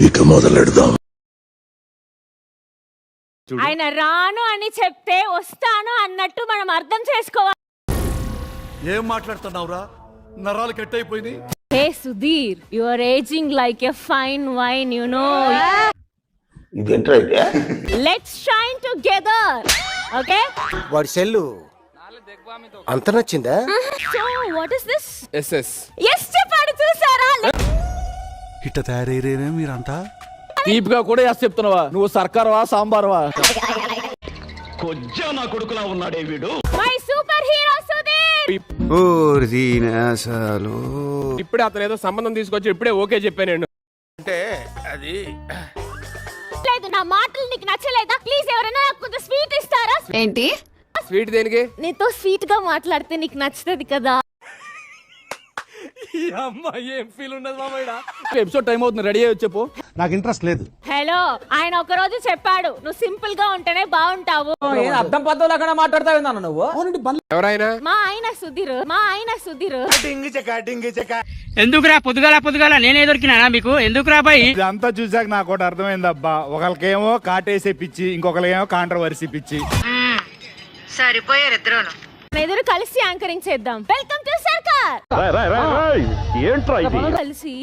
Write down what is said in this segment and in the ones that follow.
ఇక మొదలెడదాం. ఆయన రాను అని చెప్తే వస్తాను అన్నట్టు మనం అర్థం చేసుకోవాలి. ఏం మాట్లాడుతున్నావురా? నరాలు కట్ అయిపోయింది. Hey Sudheer, you are ageing like a fine wine, you know. ఇదేంట్రా ఇది? Let's shine together. ఓకే, వాడి సెల్లు అంత నచ్చిందా? So what is this? Yes yes yes చెప్పాడు, చూసారా? ఇట్ట తయారయ్యారే మీరంతా. డీప్ గా కూడా ఎస్ చెప్తున్నావా? నువ్వు సర్కార్వా సాంబార్వా? కొజ్జా నా కొడుకులా ఉన్నాడే వీడు. My super hero Sudheer. ఇప్పుడే అతను ఏదో సంబంధం తీసుకొచ్చి ఇప్పుడే ఓకే చెప్పాను నేను. అంటే అది లేదు, నా మాటలు నీకు నచ్చలేదా? ప్లీజ్ ఎవరైనా నాకు కొంచెం స్వీట్ ఇస్తారా? ఏంటి? స్వీట్ దేనికి? నీతో స్వీట్ గా మాట్లాడితే నీకు నచ్చుతుంది కదా. ఏం ఫీల్ ఉండదు మామయ్య. ఎపిసోడ్ టైం అవుతుంది, రెడీ అయ్యి చెప్పు. నాకు ఇంట్రెస్ట్ లేదు. హలో, ఆయన ఒక రోజు చెప్పాడు నువ్వు సింపుల్ గా ఉంటేనే బాగుంటావు. అర్థం పద్ధతులు అక్కడ మాట్లాడతావు నువ్వు. ఎవరైనా మా ఆయన సుధీర్. ఎందుకురా పొద్దుగాల నేనే దొరికినా మీకు? ఎందుకురా బాయ్? ఇదంతా చూసాక నాకు ఒకటి అర్థమైందబ్బా. ఒకరికేమో కాటేసే పిచ్చి, ఇంకొకరికేమో కాంట్రవర్సీ పిచ్చి. సరిపోయారు ఇద్దరును. ఎదురు కలిసి యాంకరింగ్ చేద్దాం. వెల్కమ్ టు సర్కార్. ఏంట్రా ఇది? కలిసి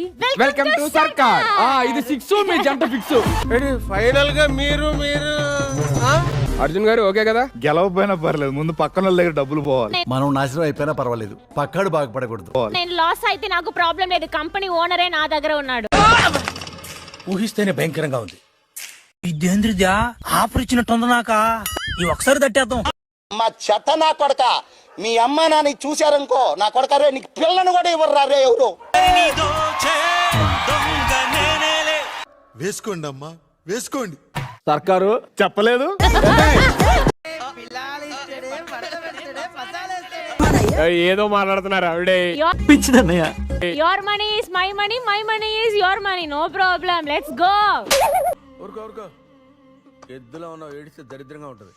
వెల్కమ్ టు సర్కార్. ఇది 6 మీ జంట ఫిక్స్. ఫైనల్ గా మీరు అర్జున్ గారు ఓకే కదా? గెలవపోయినా పర్లేదు, ముందు పక్కన వాళ్ళ దగ్గర డబ్బులు పోవాలి. మనం నాశనం అయిపోయినా పర్వాలేదు, పక్కాడు బాగుపడకూడదు. నేను లాస్ అయితే నాకు ప్రాబ్లం లేదు, కంపెనీ ఓనరే నా దగ్గర ఉన్నాడు. ఊహిస్తేనే భయంకరంగా ఉంది. ఇదేంద్రిదా ఆఫర్ ఇచ్చినట్టుంది నాక. ఈ ఒకసారి తట్టేద్దాం. మా చెత్త నా కొడక, మీ అమ్మ నాన్న చూశారనుకో, నా కొడక రే నీకు పిల్లను కూడా ఇవ్వరు రే ఎవరు. వేసుకోండి అమ్మా, వేసుకోండి. సర్కారు చెప్పలేదు. ఏదో మాట్లాడుతున్నారు ఆవిడే. Your money is my money, my money is your money. No problem, let's go. ఎద్దులో ఉన్న ఏడిస్తే దరిద్రంగా ఉంటది.